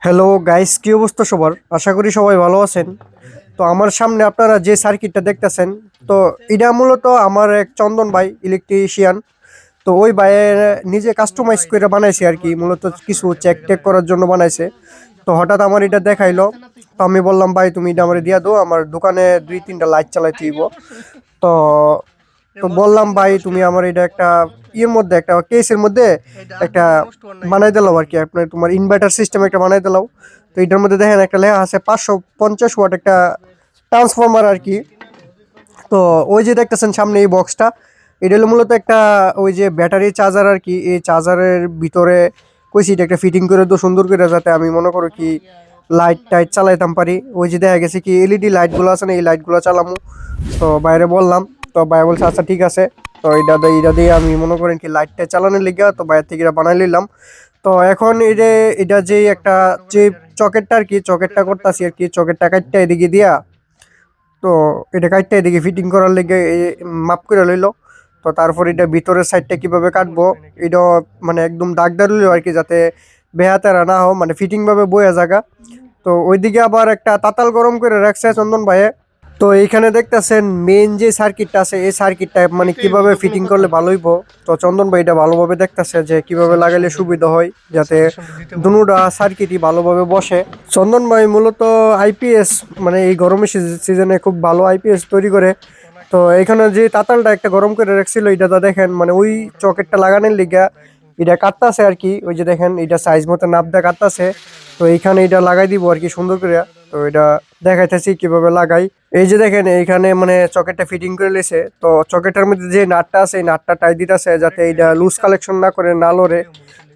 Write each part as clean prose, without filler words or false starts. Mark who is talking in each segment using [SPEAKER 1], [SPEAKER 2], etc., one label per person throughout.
[SPEAKER 1] Hello guys, কি অবস্থা সবার? আশা করি সবাই ভালো আছেন। তো আমার সামনে আপনারা যে সার্কিটটা দেখতেছেন, তো এটা মূলত আমার এক চন্দন ভাই ইলেকট্রিশিয়ান। তো ওই ভাইয়ের নিজে কাস্টমাইজ করে বানাইছে আর কি, মূলত কিছু চেক টেক করার জন্য বানাইছে। তো হঠাৎ আমার এটা দেখাইলো, তো আমি বললাম ভাই তুমি এটা আমার দিয়া দাও, আমার দোকানে 2-3টা লাইট চালাইতে হইব। তো তো বললাম ভাই তুমি আমার এটা একটা ইয়ের মধ্যে, একটা কেসের মধ্যে একটা বানাই দিলাও আর কি, আপনার তোমার ইনভার্টার সিস্টেম একটা বানাই দিলাও। তো এটার মধ্যে দেখেন একটা লেখা আছে 550 ওয়াট একটা ট্রান্সফরমার আর কি। তো ওই যে দেখতেছেন সামনে এই বক্সটা, এটা হলো মূলত একটা ওই যে ব্যাটারি চার্জার আর কি। এই চার্জারের ভিতরে কইছি এটা একটা ফিটিং করে তো সুন্দর করে, যাতে আমি মনে করো কি লাইট টাইট চালাইতাম পারি। ওই যে দেখা গেছে কি এলইডি লাইটগুলো আছে না, এই লাইটগুলো চালামু। তো বাইরে বললাম, তো ভাই বলছে আচ্ছা ঠিক আছে। তো এটা দিয়ে আমি মনে করেন কি লাইটটা চালানোর লিগা তো বাইরে থেকে এটা বানাই নিলাম। তো এখন এটা যে একটা যে চকেটটা আর কি, চকেটটা করতেছি আর কি, চকেটটা কাটটা এদিকে দিয়া, তো এটা কাটটা এদিকে ফিটিং করার লেগে মাপ করে লইলো। তো তারপর এটা ভিতরের সাইডটা কিভাবে কাটবো, এটা মানে একদম দাগদার লইলো আর কি, যাতে বেহাতেরা না হোক, মানে ফিটিং ভাবে বইয়া জায়গা। তো ওইদিকে আবার একটা তাতাল গরম করে রাখছে চন্দন ভাইয়ে। তো এইখানে দেখতেছেন মেইন যে সার্কিটটা আছে, এই সার্কিটটা মানে কিভাবে ফিটিং করলে ভালো হইব। তো চন্দন ভাই এটা ভালোভাবে দেখতেছে যে কিভাবে লাগাইলে সুবিধা হয়, যাতে দুটা সার্কিটই ভালোভাবে বসে। চন্দন ভাই মূলত আইপিএস, মানে এই গরমের সিজনে খুব ভালো আইপিএস তৈরি করে। তো এখানে যে তাতালটা একটা গরম করে রাখছিল, এটা তো দেখেন মানে ওই চকেটটা লাগানোর লিগা এটা কাটতাছে আর কি। ওই যে দেখেন এটা সাইজ মতো নাপ দিয়ে কাটতাছে। তো এইখানে এটা লাগাই দিব আর কি সুন্দর করে। তো এটা দেখাইতেছি কিভাবে লাগাই। এই যে দেখেন এইখানে মানে চকেটটা ফিটিং করে লেছে। তো চকেটের মধ্যে যে নাটটা আছে, এই নাটটা টাইট দিতেছে যাতে এটা লুজ কালেকশন না করে, না লড়ে।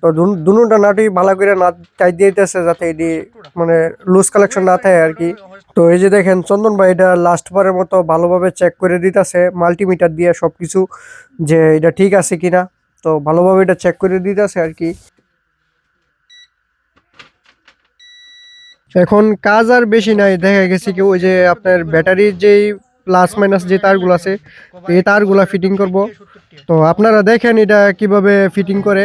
[SPEAKER 1] তো দুটা নাটই ভালো করে নাট টাইট দিয়ে দিতেছে যাতে এটি মানে লুজ কালেকশন না থাকে আর কি। তো এই যে দেখেন চন্দন ভাই এটা লাস্ট বারের মতো ভালোভাবে চেক করে দিতেছে মাল্টিমিটার দিয়ে সবকিছু, যে এটা ঠিক আছে কিনা। তো ভালোভাবে এটা চেক করে দিতেছে আর কি। এখন কাজ আর বেশি নাই, দেখা গেছে কি ওই যে আপনার ব্যাটারির যেই প্লাস মাইনাস যে তারগুলো আছে, তো এই তারগুলা ফিটিং করব। তো আপনারা দেখেন এটা কিভাবে ফিটিং করে।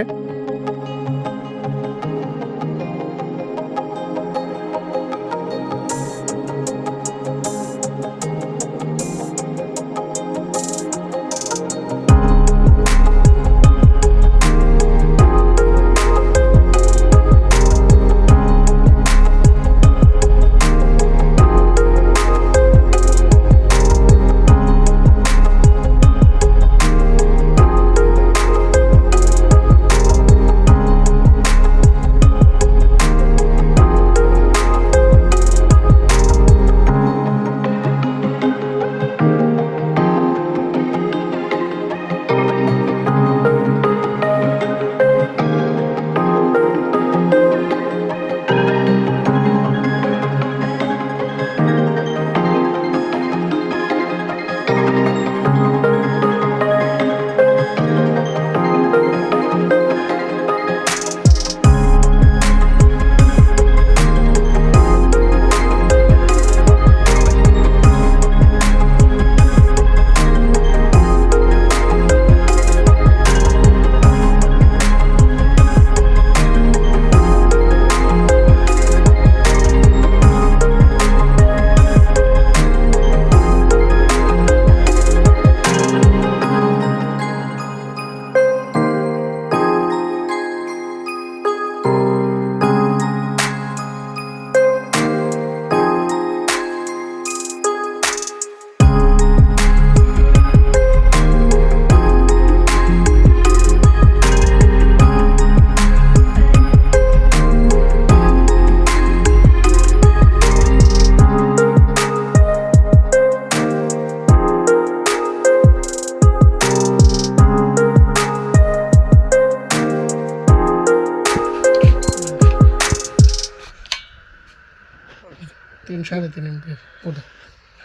[SPEAKER 2] 3 সাড়ে 3 এম্পিয়ার ওটা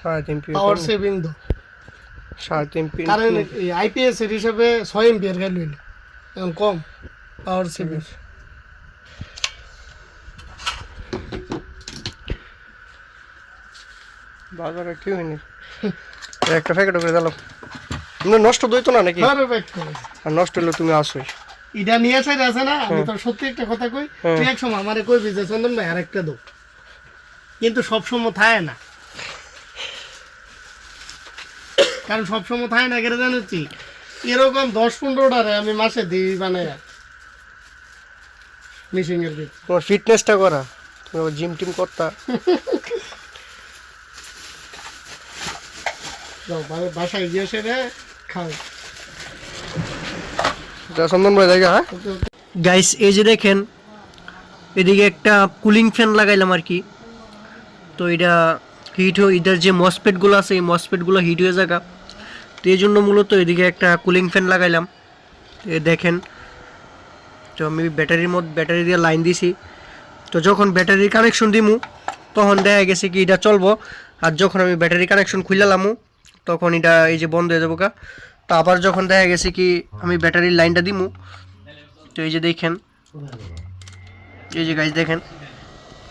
[SPEAKER 1] 3.5
[SPEAKER 2] পাওয়ার সেভিং তো
[SPEAKER 1] 3.5
[SPEAKER 2] কারণ এই আইপিএস এর হিসাবে 6 এম্পিয়ার গেল এখন কম পাওয়ার সেভিং।
[SPEAKER 1] বাজারে কি হয়নি, একটা প্যাকেট করে দিলাম। নষ্ট দইতো না নাকি?
[SPEAKER 2] আরে ভাই
[SPEAKER 1] আর নষ্ট হলে তুমি আসোই।
[SPEAKER 2] এটা নিয়ে আসে আছে না, আমি তো সত্যি একটা কথা কই, তুই এক সময় আমারে কইবি যে চন্দন ভাই আরেকটা দাও, কিন্তু সবসময় থাকে না। কারণ সবসময় থাকে না কেন জানোছি, এরকম 10-15টারে আমি মাসে দিই বানায় মিশিং এর ভিতরে।
[SPEAKER 1] তোমার ফিটনেসটা করা, তুমি জিম টিম করতা।
[SPEAKER 2] যাও বাসায় গিয়ে সেরে খাও।
[SPEAKER 1] চন্দন ভাই দেখা, হ্যাঁ গাইস এই যে দেখেন এদিকে একটা কুলিং ফ্যান লাগাইলাম আর কি। তো এটা হিট হয়ে, এটার যে মসপেটগুলো আছে এই মসপেটগুলো হিট হয়ে যাগা, তো এই জন্য মূলত এদিকে একটা কুলিং ফ্যান লাগাইলাম। এ দেখেন, তো আমি ব্যাটারি দিয়ে লাইন দিছি। তো যখন ব্যাটারির কানেকশন দিমু তখন দেখা গেছে কি এটা চলবো, আর যখন আমি ব্যাটারি কানেকশন খুললামু তখন এটা এই যে বন্ধ হয়ে যাবো গা। তো আবার যখন দেখা গেছে কি আমি ব্যাটারির লাইনটা দিমু, তো এই যে দেখেন, এই যে গাইস দেখেন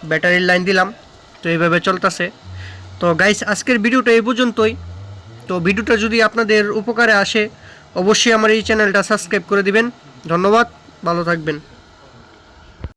[SPEAKER 1] ব্যাটারির লাইন দিলাম, তো এইভাবে চলতেছে। তো গাইস আজকের ভিডিওটা এই পর্যন্তই। তো ভিডিওটা যদি আপনাদের উপকারে আসে অবশ্যই আমার এই চ্যানেলটা সাবস্ক্রাইব করে দিবেন। ধন্যবাদ, ভালো থাকবেন।